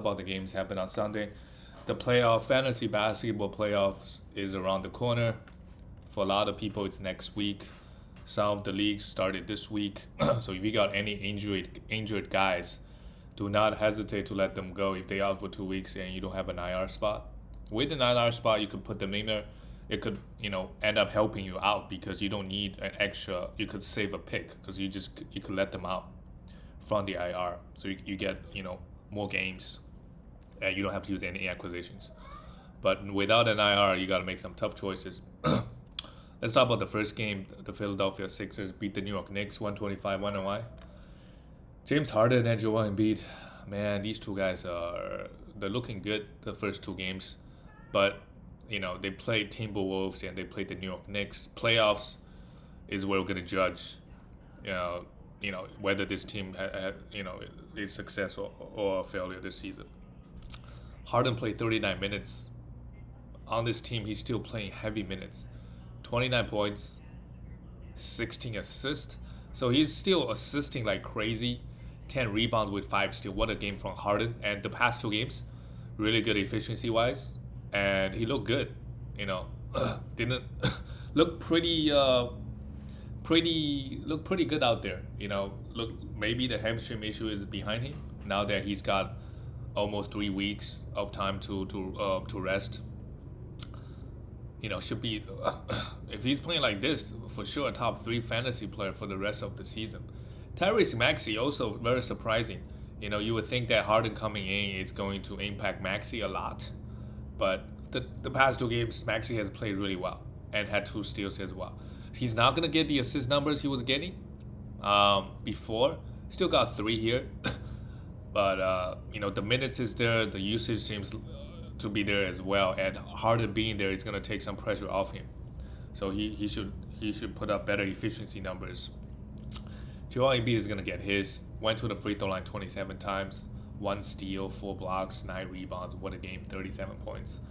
about the games happen on Sunday. The fantasy basketball playoffs is around the corner. For a lot of people, it's next week. Some of the leagues started this week. So if you got any injured guys, do not hesitate to let them go if they out for 2 weeks and you don't have an IR spot. With an IR spot, you could put them in there. It could, end up helping you out because you don't need an extra. You could save a pick because you could let them out from the IR, so you get more games, and you don't have to use any acquisitions. But without an IR, you got to make some tough choices. Let's talk about the first game. The Philadelphia Sixers beat the New York Knicks 125-101. James Harden and Joel Embiid, man, these two guys they're looking good the first 2 games, but they played Timberwolves and they played the New York Knicks. Playoffs is where we're gonna judge, whether this team is successful or a failure this season. Harden played 39 minutes. On this team, he's still playing heavy minutes. 29 points, 16 assists. So he's still assisting like crazy. 10 rebounds with 5 steals. What a game from Harden. And the past 2 games, really good efficiency-wise. And he looked good, didn't look pretty good out there. Look, maybe the hamstring issue is behind him now that he's got almost 3 weeks of time to rest. Should be if he's playing like this, for sure a top 3 fantasy player for the rest of the season. Tyrus Maxi also very surprising. You would think that Harden coming in is going to impact Maxi a lot. But the past 2 games, Maxi has played really well and had 2 steals as well. He's not going to get the assist numbers he was getting before. Still got 3 here. But, the minutes is there. The usage seems to be there as well. And Harden being there is going to take some pressure off him. So he should put up better efficiency numbers. Joel Embiid is going to get his. Went to the free throw line 27 times. 1 steal, 4 blocks, 9 rebounds. What a game, 37 points.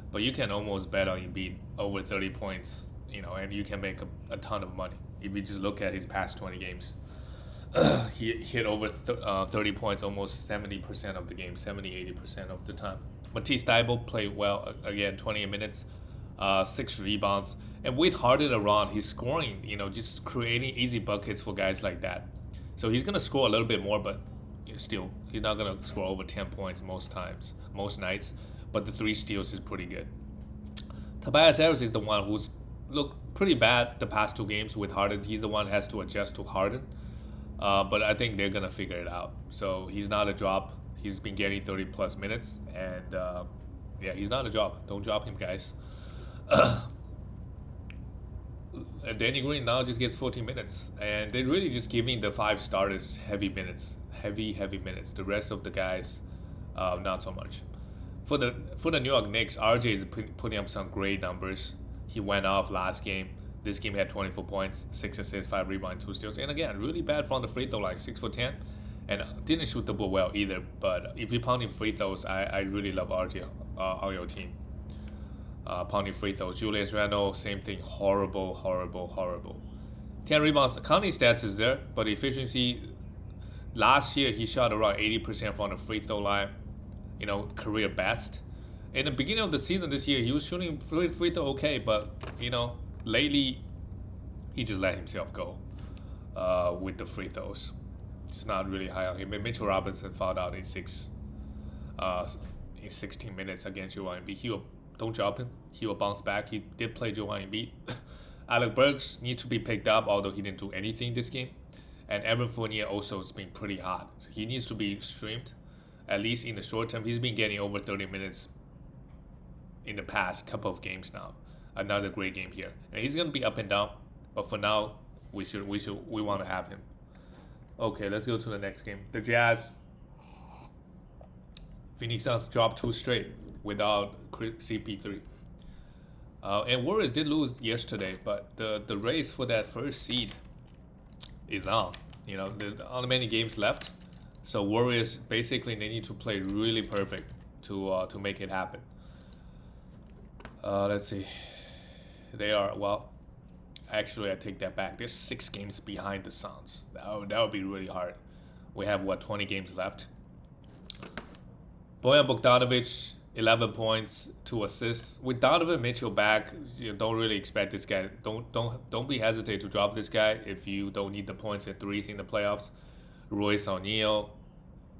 But you can almost bet on Embiid over 30 points, and you can make a ton of money. If you just look at his past 20 games, he hit over 30 points almost 70% of the game, 70-80% of the time. Matisse Thybulle played well, again, 28 minutes, 6 rebounds. And with Harden around, he's scoring, just creating easy buckets for guys like that. So he's going to score a little bit more, but still, he's not going to score over 10 points most nights. But the 3 steals is pretty good. Tobias Harris is the one who's looked pretty bad the past 2 games with Harden. He's the one who has to adjust to Harden. But I think they're going to figure it out. So he's not a drop. He's been getting 30-plus minutes. And, he's not a drop. Don't drop him, guys. And Danny Green now just gets 14 minutes. And they're really just giving the 5 starters heavy minutes. Heavy minutes. The rest of the guys, not so much. For the New York Knicks, RJ is putting up some great numbers. He went off last game. This game he had 24 points, 6 assists, 5 rebounds, 2 steals. And again, really bad from the free throw line, 6 for 10. And didn't shoot the ball well either. But if you're pounding free throws, I really love RJ on your team. Pounding free throws. Julius Renault, same thing. Horrible. 10 rebounds. Counting stats is there, but efficiency, last year he shot around 80% from the free throw line. Career best. In the beginning of the season this year, he was shooting free throw okay, but, lately, he just let himself go with the free throws. It's not really high on him. Mitchell Robinson fouled out in 16 minutes against Joel Embiid. Don't drop him. He will bounce back. He did play Joel Embiid. Alec Burks needs to be picked up, although he didn't do anything this game. And Evan Fournier also has been pretty hot. So he needs to be streamed, at least in the short term. He's been getting over 30 minutes in the past couple of games now. Another great game here. And he's going to be up and down. But for now, we want to have him. Okay, let's go to the next game. The Jazz. Phoenix Suns dropped 2 straight without CP3. And Warriors did lose yesterday, but the race for that first seed is on. There aren't many games left. So Warriors, basically, they need to play really perfect to make it happen. Let's see. They are, actually, I take that back. They're 6 games behind the Suns. That would be really hard. We have, 20 games left. Bojan Bogdanovic, 11 points, 2 assists. With Donovan Mitchell back, you don't really expect this guy. Don't be hesitant to drop this guy if you don't need the points and threes in the playoffs. Royce O'Neal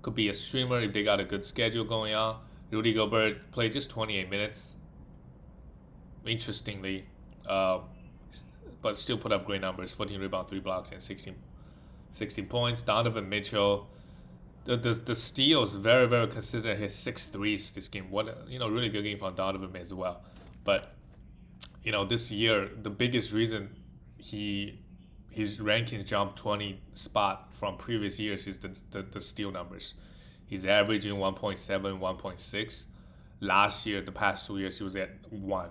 could be a streamer if they got a good schedule going on. Rudy Gobert played just 28 minutes. Interestingly, but still put up great numbers: 14 rebounds, 3 blocks, and 16 points. Donovan Mitchell. The steals very, very consistent. His 6 threes this game. What really good game from Donovan as well. But this year the biggest reason his rankings jumped 20 spot from previous years is the steal numbers. He's averaging 1.7, 1.6. Last year, the past 2 years, he was at 1.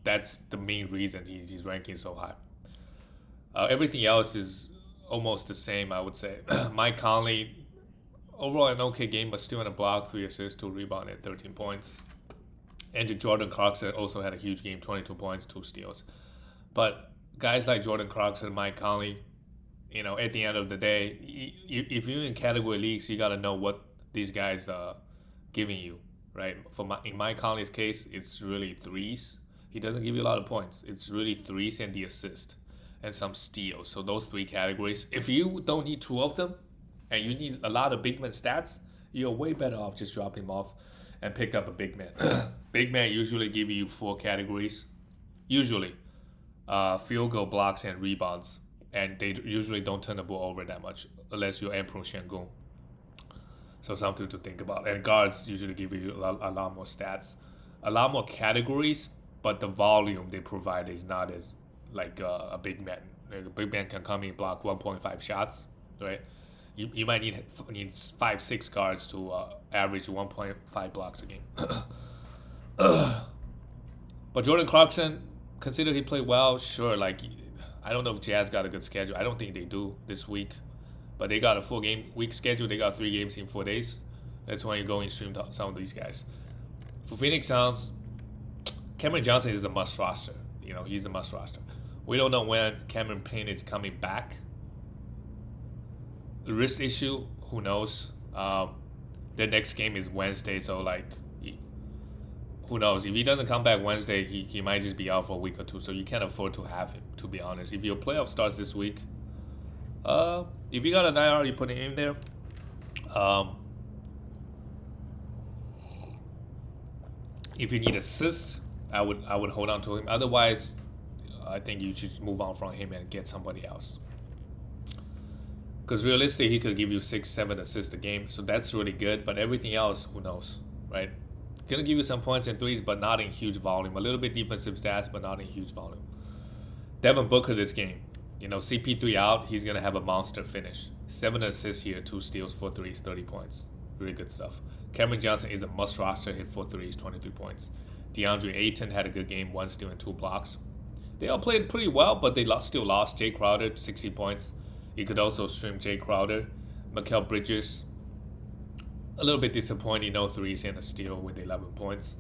That's the main reason he's ranking so high. Everything else is almost the same, I would say. Mike Conley. Overall, an okay game, but still in a block, 3 assists, 2 rebounds, and 13 points. And Jordan Clarkson also had a huge game, 22 points, 2 steals. But guys like Jordan Clarkson, Mike Conley, at the end of the day, if you're in category leagues, you got to know what these guys are giving you, right? In Mike Conley's case, it's really threes. He doesn't give you a lot of points. It's really threes and the assist and some steals. So those 3 categories. If you don't need 2 of them, and you need a lot of big man stats, you're way better off just dropping him off and pick up a big man. Big man usually give you 4 categories. Usually, field goal, blocks, and rebounds. And they usually don't turn the ball over that much unless you're Emperor Shengun. So something to think about. And guards usually give you a lot more stats. A lot more categories, but the volume they provide is not as like a big man. Like a big man can come in, block 1.5 shots, right? You might need 5-6 guards to average 1.5 blocks a game. But Jordan Clarkson, consider he played well. Sure, I don't know if Jazz got a good schedule. I don't think they do this week. But they got a full week schedule. They got 3 games in 4 days. That's when you go and stream some of these guys. For Phoenix Suns, Cameron Johnson is a must roster. He's a must roster. We don't know when Cameron Payne is coming back. Wrist issue, who knows? Their next game is Wednesday, so who knows? If he doesn't come back Wednesday, he might just be out for a week or 2. So you can't afford to have him, to be honest. If your playoff starts this week, if you got an IR, you put it in there. If you need assists, I would hold on to him. Otherwise, I think you should move on from him and get somebody else. Because realistically, he could give you 6-7 assists a game, so that's really good. But everything else, who knows, right? Gonna give you some points and threes, but not in huge volume. A little bit defensive stats, but not in huge volume. Devin Booker this game, CP3 out, he's gonna have a monster finish. 7 assists here, 2 steals, 4 threes, 30 points. Really good stuff. Cameron Johnson is a must roster, hit 4 threes, 23 points. DeAndre Ayton had a good game, 1 steal and 2 blocks. They all played pretty well, but they still lost. Jay Crowder, 60 points. You could also stream Jay Crowder. Mikal Bridges, a little bit disappointing, no threes and a steal with 11 points.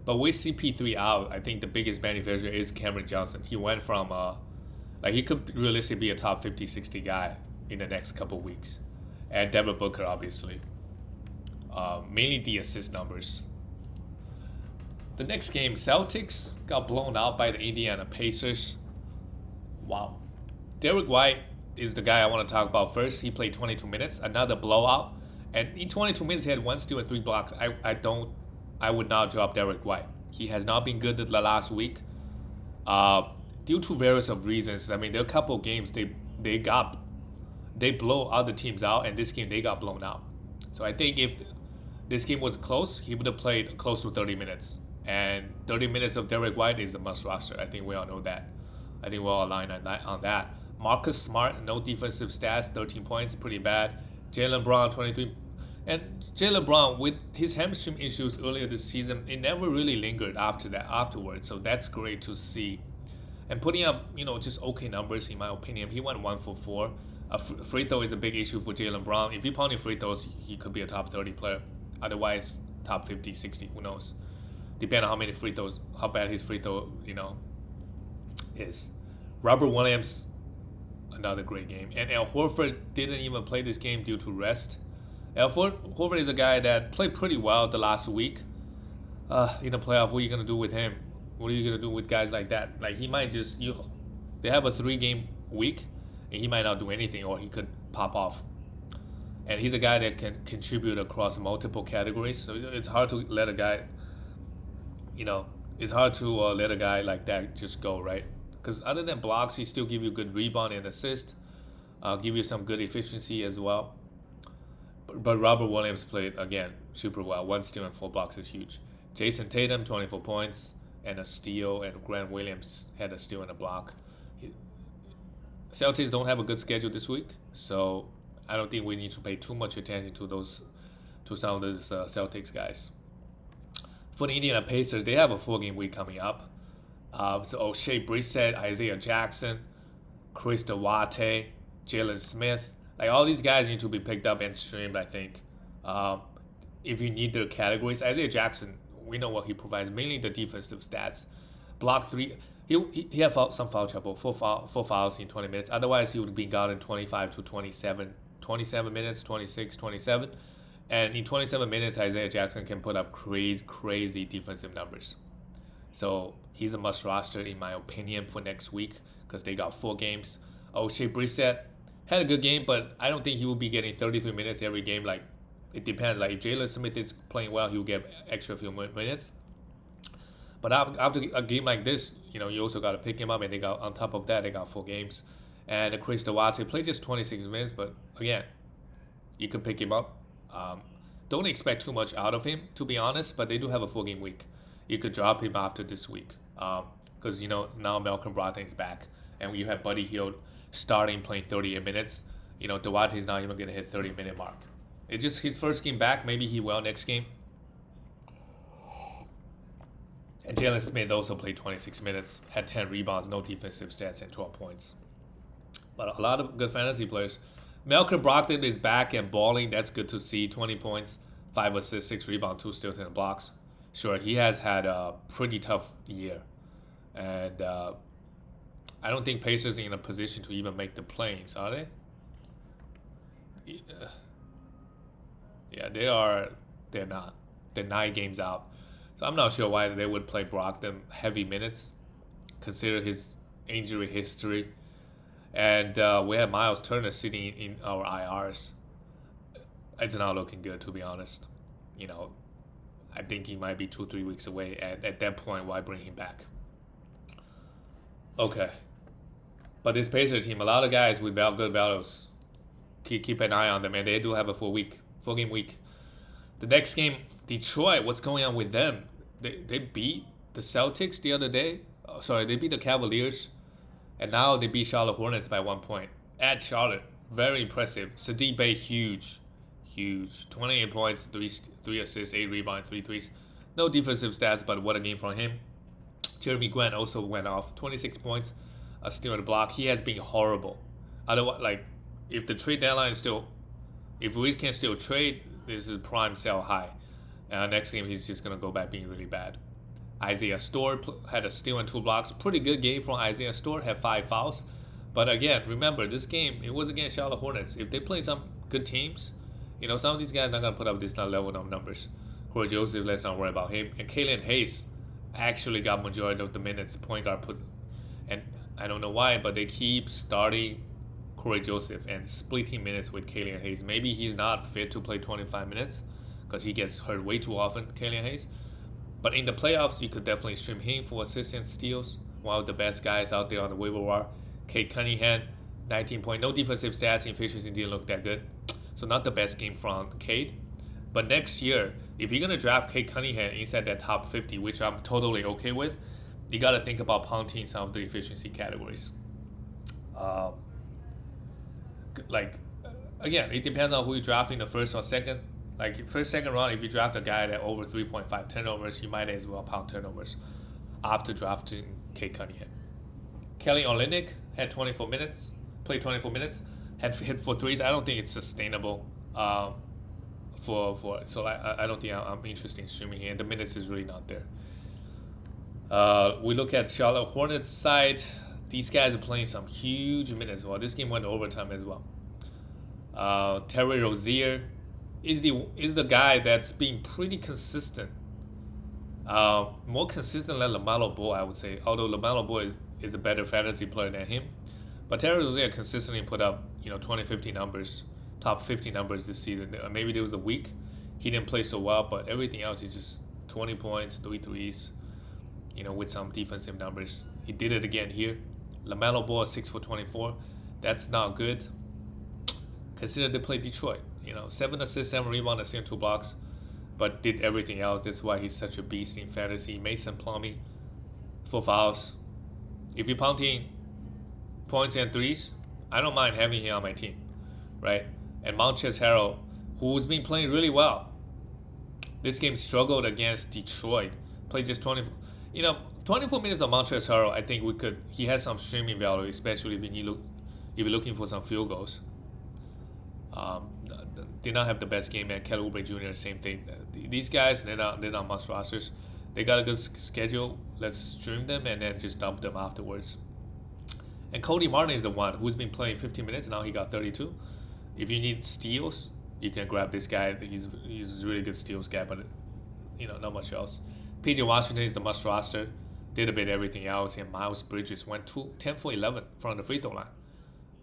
But with CP3 out, I think the biggest beneficiary is Cameron Johnson. He went from, he could realistically be a top 50, 60 guy in the next couple weeks. And Devin Booker, obviously. Mainly the assist numbers. The next game, Celtics got blown out by the Indiana Pacers. Wow. Derek White is the guy I want to talk about first. He played 22 minutes, another blowout. And in 22 minutes, he had 1 steal and 3 blocks. I would not drop Derek White. He has not been good the last week. Due to various of reasons. I mean, there are a couple of games they blow other teams out, and this game they got blown out. So I think if this game was close, he would have played close to 30 minutes. And 30 minutes of Derek White is a must roster. I think we all know that. I think we're all aligned on that. Marcus Smart, no defensive stats, 13 points, pretty bad. Jaylen Brown, 23. And Jaylen Brown, with his hamstring issues earlier this season, it never really lingered afterwards. So that's great to see. And putting up, just okay numbers, in my opinion. He went 1 for 4. A free throw is a big issue for Jaylen Brown. If he pounding free throws, he could be a top 30 player. Otherwise, top 50, 60, who knows? Depending on how many free throws, how bad his free throw, is. Robert Williams, another great game. And Al Horford didn't even play this game due to rest. Horford is a guy that played pretty well the last week. In the playoff, what are you gonna do with him? What are you gonna do with guys like that? Like he might they have a 3-game week, and he might not do anything, or he could pop off. And he's a guy that can contribute across multiple categories. So it's hard to let a guy, it's hard to let a guy like that just go, right? Because other than blocks, he still give you good rebound and assist, give you some good efficiency as well. But Robert Williams played, again, super well. 1 steal and 4 blocks is huge. Jason Tatum, 24 points and a steal, and Grant Williams had a steal and a block. Celtics don't have a good schedule this week, so I don't think we need to pay too much attention to some of those Celtics guys. For the Indiana Pacers, they have a 4-game week coming up. So O'Shea Brissett, Isaiah Jackson, Chris Duarte, Jaylen Smith, like all these guys need to be picked up and streamed, I think. If you need their categories, Isaiah Jackson, we know what he provides, mainly the defensive stats. Block 3, he had some foul trouble, 4 fouls in 20 minutes. Otherwise, he would be gotten 25 to 27 minutes, 26, 27. And in 27 minutes, Isaiah Jackson can put up crazy defensive numbers. So he's a must roster, in my opinion, for next week, because they got 4 games. O'Shea Brissett had a good game, but I don't think he will be getting 33 minutes every game. Like, it depends. Like, if Jaylen Smith is playing well, he will get extra few minutes. But after a game like this, you also got to pick him up, and on top of that, they got 4 games. And Chris Duarte played just 26 minutes, but again, you could pick him up. Don't expect too much out of him, to be honest, but they do have a 4-game week. You could drop him after this week, because now Malcolm Brogdon is back, and you have Buddy Hield starting playing 38 minutes. Duarte is not even gonna hit 30-minute mark. It's just his first game back. Maybe he will next game. And Jaylen Smith also played 26 minutes, had 10 rebounds, no defensive stats, and 12 points. But a lot of good fantasy players. Malcolm Brogdon is back and balling. That's good to see. 20 points, 5 assists, 6 rebounds, 2 steals, and blocks. Sure, he has had a pretty tough year. And I don't think Pacers are in a position to even make the playoffs, are they? Yeah, they are. They're not. They're 9 games out. So I'm not sure why they would play Brogdon heavy minutes, consider his injury history. And we have Miles Turner sitting in our IRs. It's not looking good, to be honest. I think he might be 2-3 weeks away. And at that point, why bring him back? Okay. But this Pacers team, a lot of guys with good values. Keep an eye on them, and they do have a 4-game week. The next game, Detroit, what's going on with them? They beat the Celtics the other day. They beat the Cavaliers. And now they beat Charlotte Hornets by 1 point. At Charlotte, very impressive. Saddiq Bey, huge. 28 points, 3 assists, 8 rebounds, 3 threes. No defensive stats, but what a game from him. Jeremy Grant also went off. 26 points, a steal and a block. He has been horrible. Otherwise, if the trade deadline if we can still trade, this is prime sell high. Next game, he's just going to go back being really bad. Isaiah Stewart had a steal and 2 blocks. Pretty good game from Isaiah Stewart. Had 5 fouls. But again, remember, this game, it was against Charlotte Hornets. If they play some good teams, some of these guys are not going to put up this level of numbers. Corey Joseph, let's not worry about him. And Killian Hayes actually got majority of the minutes point guard put. And I don't know why, but they keep starting Corey Joseph and splitting minutes with Killian Hayes. Maybe he's not fit to play 25 minutes because he gets hurt way too often, Killian Hayes. But in the playoffs, you could definitely stream him for assists and steals. One of the best guys out there on the waiver wire. Cade Cunningham, 19 points. No defensive stats. Efficiency didn't look that good. So not the best game from Cade. But next year, if you're going to draft Cade Cunningham inside that top 50, which I'm totally okay with, you got to think about punting some of the efficiency categories. Again, it depends on who you draft in the first or second. First, second round, if you draft a guy that over 3.5 turnovers, you might as well pound turnovers after drafting Cade Cunningham. Kelly Olynyk had 24 minutes, played 24 minutes, had hit 4 threes. I don't think it's sustainable I don't think I'm interested in streaming here. And the minutes is really not there. We look at Charlotte Hornets side. These guys are playing some huge minutes. Well, this game went to overtime as well. Terry Rozier, is the guy that's being pretty consistent. More consistent than LaMelo Ball, I would say. Although LaMelo Ball is a better fantasy player than him, but Terry Rozier consistently put up 20-50 numbers, top 50 numbers this season. Maybe there was a week he didn't play so well, but everything else is just 20 points, 3 threes, with some defensive numbers. He did it again here. LaMelo Ball 6 for 24. That's not good. Consider they play Detroit. 7 assists, 7 rebounds, and 2 blocks, but did everything else. That's why he's such a beast in fantasy. Mason Plumlee, 4 fouls. If you're counting points and threes, I don't mind having him on my team, right? And Monty Morris, who's been playing really well. This game struggled against Detroit. Played just 24 minutes of Monty Morris. I think he has some streaming value, especially if you're looking for some field goals. Did not have the best game, and Kelly Oubre Jr. same thing. These guys, they're not must rosters. They got a good schedule. Let's stream them and then just dump them afterwards. And Cody Martin is the one who's been playing 15 minutes. Now he got 32. If you need steals, you can grab this guy. He's a really good steals guy, but not much else. PJ Washington is the must roster. Did a bit everything else. And Miles Bridges went 10 for 11 from the free throw line.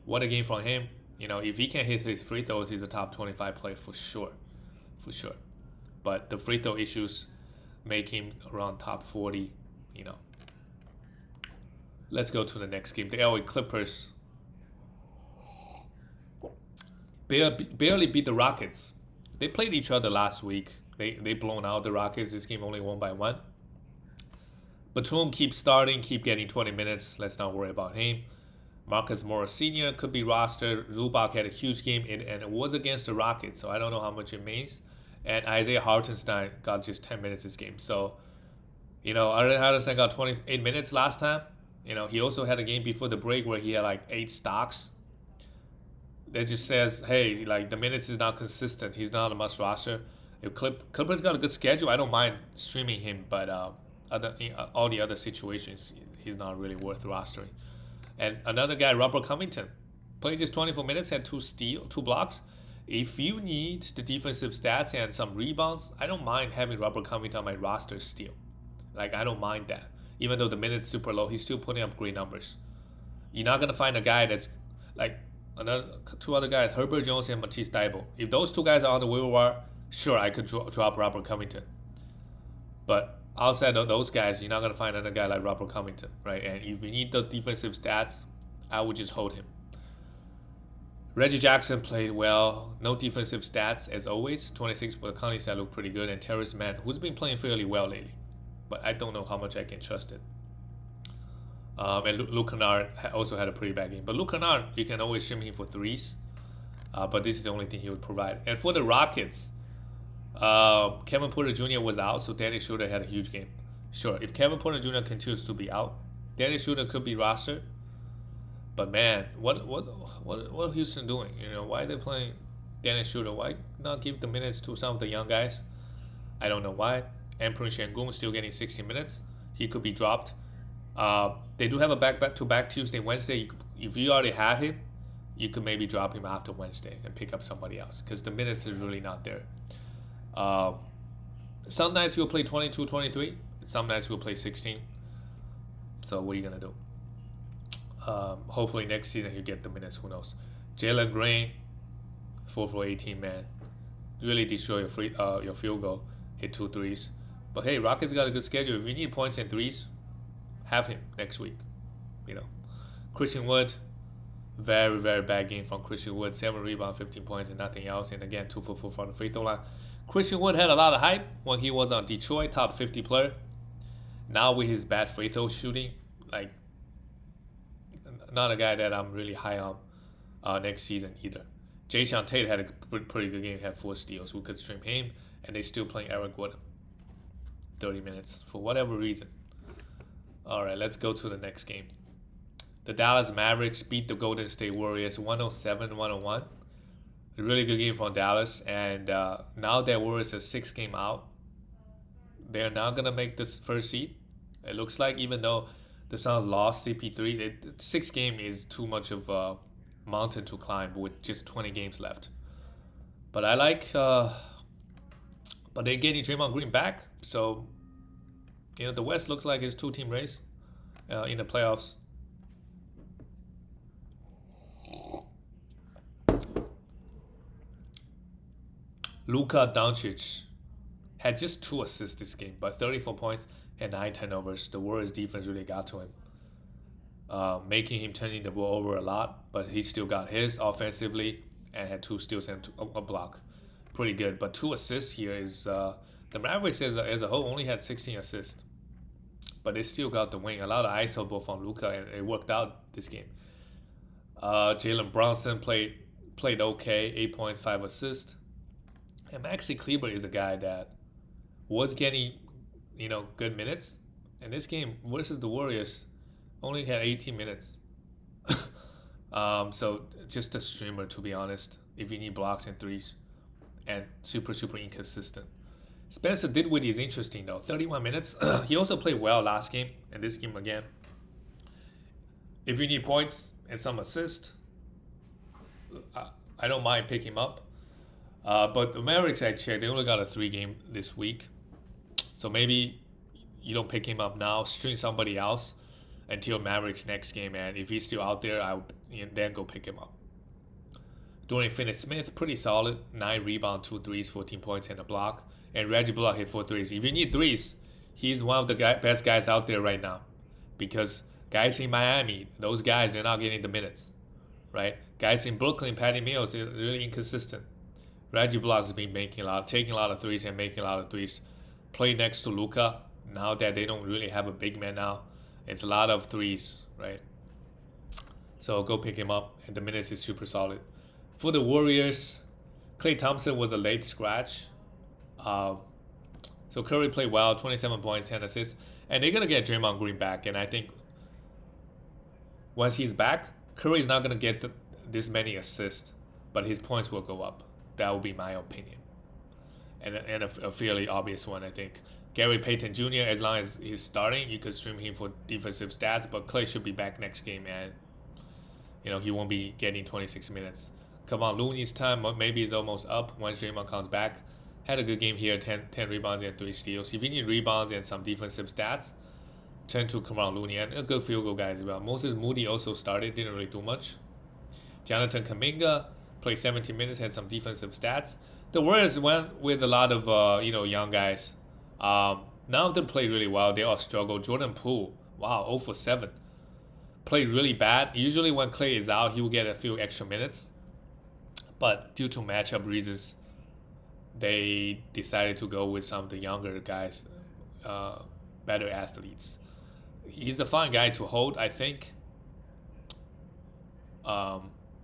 What a game from him. If he can hit his free throws, he's a top 25 player for sure. But the free throw issues make him around top 40, Let's go to the next game. The LA Clippers barely beat the Rockets. They played each other last week. They blown out the Rockets. This game only won by 1. Batum keeps starting, keep getting 20 minutes. Let's not worry about him. Marcus Morris Sr. could be rostered. Zubac had a huge game, and it was against the Rockets, so I don't know how much it means. And Isaiah Hartenstein got just 10 minutes this game. So, Isaiah Hartenstein got 28 minutes last time. He also had a game before the break where he had like 8 stocks. That just says, hey, like the minutes is not consistent. He's not a must roster. If Clippers got a good schedule, I don't mind streaming him, but all the other situations, he's not really worth rostering. And another guy, Robert Covington, played just 24 minutes, had 2 blocks. If you need the defensive stats and some rebounds, I don't mind having Robert Covington on my roster still. Like, I don't mind that. Even though the minutes super low, he's still putting up great numbers. You're not going to find a guy that's like 2 other guys, Herbert Jones and Matisse Thybulle. If those 2 guys are on the waiver wire, sure, I could drop Robert Covington. But outside of those guys, you're not going to find another guy like Robert Covington, right? And if you need the defensive stats, I would just hold him. Reggie Jackson played well. No defensive stats, as always. 26, but the counting side looked pretty good. And Tyrus Maxi, who's been playing fairly well lately. But I don't know how much I can trust it. And Luke Kennard also had a pretty bad game. But Luke Kennard, you can always stream him for threes. But this is the only thing he would provide. And for the Rockets, Kevin Porter Jr. was out, so Dennis Schroeder had a huge game. Sure, if Kevin Porter Jr. continues to be out, Dennis Schroeder could be rostered. But man, what Houston doing? Why are they playing Dennis Schroeder? Why not give the minutes to some of the young guys? I don't know why. Emperor Şengün still getting 60 minutes. He could be dropped. They do have a back-to-back Tuesday, Wednesday. If you already have him, you could maybe drop him after Wednesday and pick up somebody else because the minutes is really not there. Some nights he'll play 22, 23. Some nights he'll play 16. So what are you going to do? Hopefully next season he'll get the minutes. Who knows? Jalen Green, 4 for 18, man. Really destroy your field goal. Hit 2 threes. But hey, Rockets got a good schedule. If you need points and threes, have him next week. Christian Wood, very, very bad game from Christian Wood. 7 rebounds, 15 points, and nothing else. And again, 2 for 4 from the free throw line. Christian Wood had a lot of hype when he was on Detroit, top 50 player. Now with his bad free throw shooting, like, not a guy that I'm really high on next season either. Jason Tate had a pretty good game. He had 4 steals. We could stream him, and they still playing Eric Wood. 30 minutes for whatever reason. All right, let's go to the next game. The Dallas Mavericks beat the Golden State Warriors 107-101. A really good game from Dallas, and now that Warriors are 6 games out, they're not gonna make this first seed. It looks like, even though the Suns lost CP3, 6 game is too much of a mountain to climb with just 20 games left. But I like, but they're getting Draymond Green back, so the West looks like it's two-team race in the playoffs. Luka Doncic had just 2 assists this game, but 34 points and 9 turnovers. The Warriors defense really got to him, making him turning the ball over a lot, but he still got his offensively and had 2 steals and a block. Pretty good, but 2 assists here is the Mavericks as a whole only had 16 assists, but they still got the win. A lot of ISO ball from Luka, and it worked out this game. Jalen Brunson played okay, 8 points, 5 assists. And Maxi Kleber is a guy that was getting, good minutes. And this game versus the Warriors only had 18 minutes. So just a streamer, to be honest, if you need blocks and threes. And super, super inconsistent. Spencer Dinwiddie is interesting, though. 31 minutes. He also played well last game and this game again. If you need points and some assists, I don't mind picking him up. But the Mavericks, I checked, they only got a 3-game this week. So maybe you don't pick him up now, string somebody else until Mavericks next game. And if he's still out there, I would then go pick him up. Dorian Finney-Smith, pretty solid. 9 rebounds, 2 threes, 14 points, and a block. And Reggie Bullock hit 4 threes. If you need threes, he's one of the best guys out there right now. Because guys in Miami, those guys, they're not getting the minutes. Right? Guys in Brooklyn, Patty Mills, is really inconsistent. Reggie Bullock's been taking a lot of threes and making a lot of threes. Play next to Luka. Now that they don't really have a big man now, it's a lot of threes, right? So go pick him up, and the minutes is super solid. For the Warriors, Klay Thompson was a late scratch. So Curry played well, 27 points, 10 assists, and they're gonna get Draymond Green back. And I think once he's back, Curry's not gonna get this many assists, but his points will go up. That would be my opinion. And a fairly obvious one, I think. Gary Payton Jr., as long as he's starting, you could stream him for defensive stats, but Klay should be back next game, and he won't be getting 26 minutes. Kevon Looney's time maybe is almost up once Draymond comes back. Had a good game here, 10 rebounds and 3 steals. If you need rebounds and some defensive stats, turn to Kevon Looney, and a good field goal guy as well. Moses Moody also started, didn't really do much. Jonathan Kuminga played 17 minutes, had some defensive stats. The Warriors went with a lot of young guys. None of them played really well. They all struggled. Jordan Poole, wow, 0 for 7. Played really bad. Usually when Klay is out, he will get a few extra minutes. But due to matchup reasons, they decided to go with some of the younger guys, better athletes. He's a fun guy to hold, I think.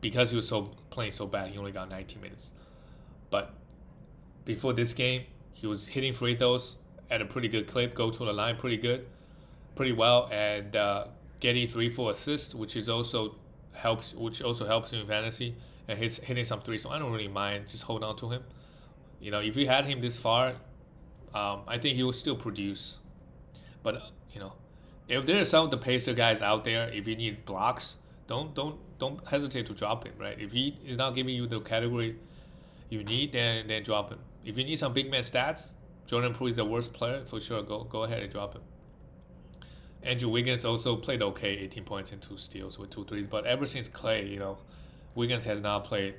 Because he was playing so bad, he only got 19 minutes. But before this game, he was hitting free throws at a pretty good clip, go to the line pretty well, and getting 3-4 assists, which also helps him in fantasy, and he's hitting some threes. So I don't really mind, just hold on to him. If you had him this far, I think he will still produce. But if there are some of the Pacer guys out there, if you need blocks, don't hesitate to drop him, right? If he is not giving you the category you need, then drop him. If you need some big man stats, Jordan Poole is the worst player for sure. Go ahead and drop him. Andrew Wiggins also played okay, 18 points and 2 steals with 2 threes. But ever since Klay, Wiggins has not played.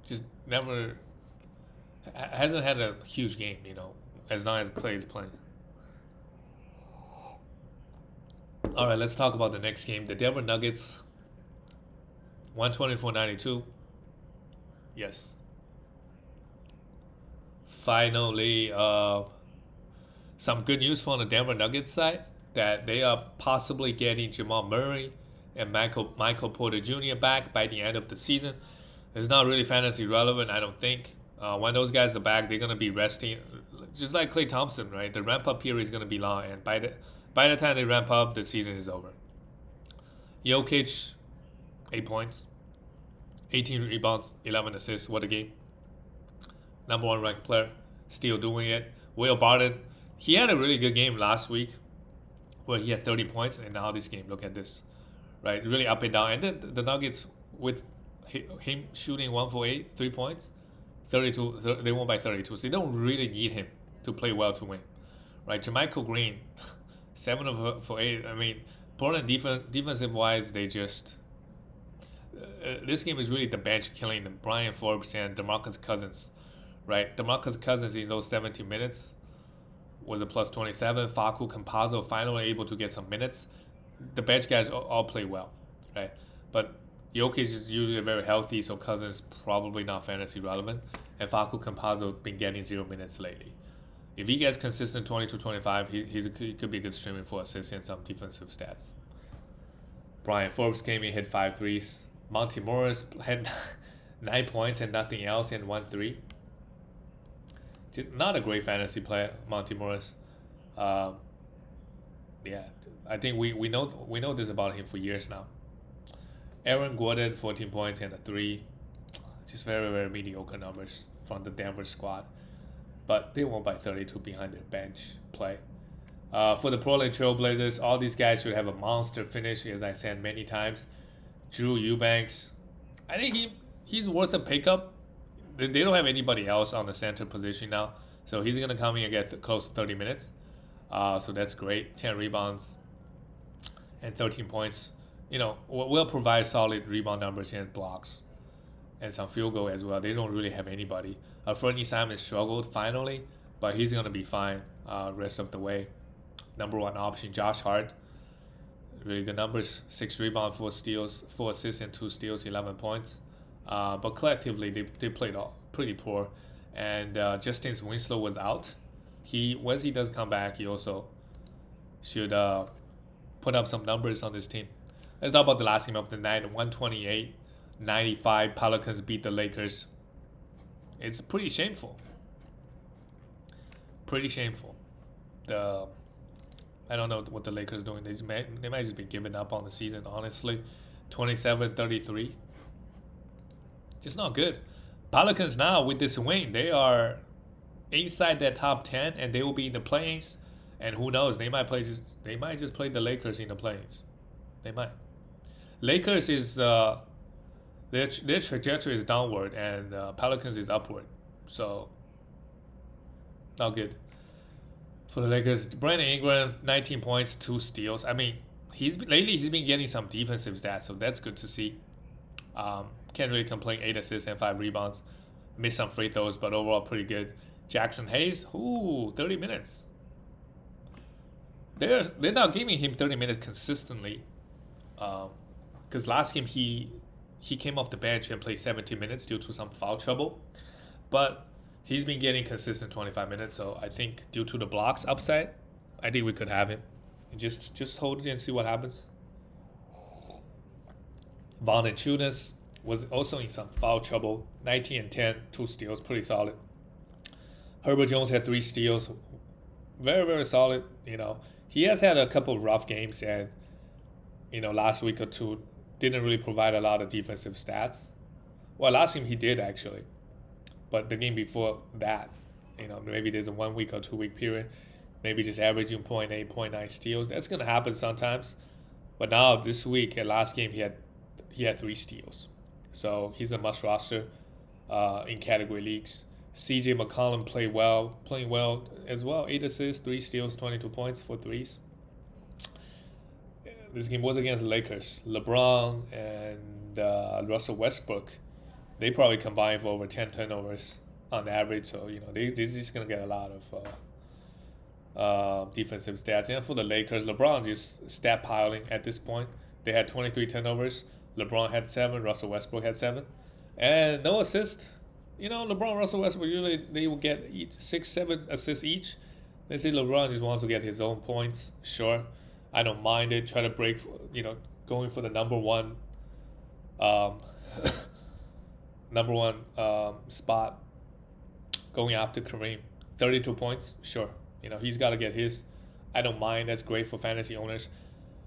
Just never hasn't had a huge game. As long as Klay is playing. All right, let's talk about the next game. The Denver Nuggets, 124-92. Yes. Finally, some good news from the Denver Nuggets side that they are possibly getting Jamal Murray and Michael Porter Jr. back by the end of the season. It's not really fantasy relevant, I don't think. When those guys are back, they're going to be resting. Just like Klay Thompson, right? The ramp-up period is going to be long, and by the time they ramp up, the season is over. Jokic, 8 points, 18 rebounds, 11 assists. What a game. Number 1 ranked player, still doing it. Will Barton, he had a really good game last week where he had 30 points, and now this game, look at this. Right, really up and down. And then the Nuggets, with him shooting 1 for 8, 3 points, 32. They won by 32. So they don't really need him to play well to win, right? Jermichael Green, 7 for 8. I mean, Portland defensive wise, they just this game is really the bench killing them. Brian Forbes and DeMarcus Cousins, right? DeMarcus Cousins in those 17 minutes was a plus 27. Facu Campazzo finally able to get some minutes. The bench guys all play well, right? But Jokic is usually very healthy, so Cousins probably not fantasy relevant. And Facu Campazzo been getting 0 minutes lately. If he gets consistent 22-25, he could be a good streaming for assists and some defensive stats. Brian Forbes came in, hit 5 threes. Monty Morris had 9 points and nothing else and 1 3. Just not a great fantasy player, Monty Morris. Yeah, I think we know this about him for years now. Aaron Gordon, 14 points and a 3. Just very, very mediocre numbers from the Denver squad. But they won by 32 behind their bench play. For the Portland Trailblazers, all these guys should have a monster finish, as I said many times. Drew Eubanks, I think he's worth a pickup. They don't have anybody else on the center position now. So he's going to come in and get close to 30 minutes. So that's great. 10 rebounds and 13 points. You know, will provide solid rebound numbers and blocks and some field goal as well. They don't really have anybody. Fernie Simon struggled finally, but he's going to be fine rest of the way. Number 1 option, Josh Hart. Really good numbers. 6 rebounds, 4 steals, 4 assists and 2 steals, 11 points. But collectively, they played pretty poor. And Justice Winslow was out. Once he does come back, he also should put up some numbers on this team. Let's talk about the last game of the night. 128-95, Pelicans beat the Lakers. It's pretty shameful. Pretty shameful. I don't know what the Lakers are doing. They might just be giving up on the season, honestly. 27-33. Just not good. Pelicans now, with this win, they are inside that top 10, and they will be in the play-ins. And who knows? They might just play the Lakers in the play-ins. They might. Lakers is their trajectory is downward, and Pelicans is upward. So not good for the Lakers. Brandon Ingram, 19 points, 2 steals. I mean, he's been getting some defensive stats, so that's good to see. Can't really complain. 8 assists and 5 rebounds. Missed some free throws, but overall pretty good. Jackson Hayes, 30 minutes. They're not giving him 30 minutes consistently. Because last game he came off the bench and played 17 minutes due to some foul trouble. But he's been getting consistent 25 minutes, so I think due to the blocks upside, I think we could have him. Just hold it and see what happens. Valanciunas was also in some foul trouble. 19 and 10, 2 steals, pretty solid. Herbert Jones had 3 steals. Very, very solid. You know, he has had a couple of rough games, and last week or two didn't really provide a lot of defensive stats. Well, last game he did actually, but the game before that, maybe there's a 1 week or 2 week period, maybe just averaging 0.8, 0.9 steals. That's gonna happen sometimes. But now this week and last game he had 3 steals, so he's a must roster in category leagues. CJ McCollum playing well as well. 8 assists, 3 steals, 22 points, 4 threes. This game was against the Lakers. LeBron and Russell Westbrook, they probably combined for over 10 turnovers on average. So, they're just going to get a lot of defensive stats. And for the Lakers, LeBron just stat piling at this point. They had 23 turnovers. LeBron had 7. Russell Westbrook had 7. And no assist. LeBron, Russell Westbrook, usually they will get 6, 7 assists each. They say LeBron just wants to get his own points. Sure, I don't mind it. Try to break, going for the number one spot, going after Kareem. 32 points, sure. He's got to get his. I don't mind. That's great for fantasy owners.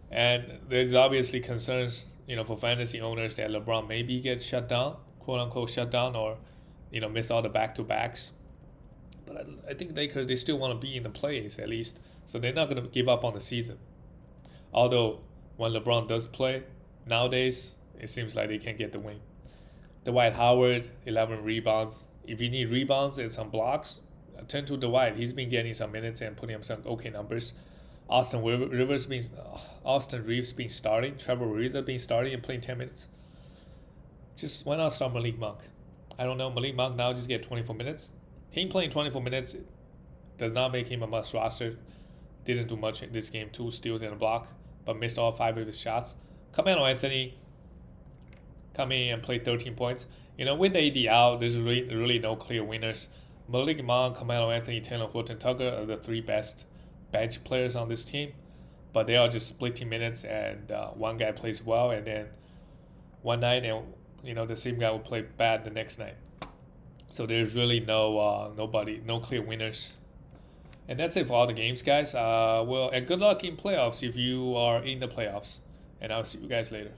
And there's obviously concerns, for fantasy owners that LeBron maybe gets shut down, quote unquote shut down, or miss all the back-to-backs. But I think Lakers, they still want to be in the plays at least, so they're not going to give up on the season. Although when LeBron does play nowadays, it seems like they can't get the win. Dwight Howard, 11 rebounds. If you need rebounds and some blocks, turn to Dwight. He's been getting some minutes and putting up some okay numbers. Austin Reeves been starting. Trevor Ariza been starting and playing 10 minutes. Just why not start Malik Monk? I don't know. Malik Monk now just get 24 minutes. Him playing 24 minutes does not make him a must roster. Didn't do much in this game. 2 steals and a block, but missed all 5 of his shots. Carmelo Anthony come in and play 13 points. With the AD out, there's really no clear winners. Malik Monk, Carmelo Anthony, Taylor Horton Tucker are the 3 best bench players on this team, but they are just splitting minutes, and one guy plays well, and then one night, and the same guy will play bad the next night. So there's really no clear winners. And that's it for all the games, guys. And good luck in playoffs if you are in the playoffs. And I'll see you guys later.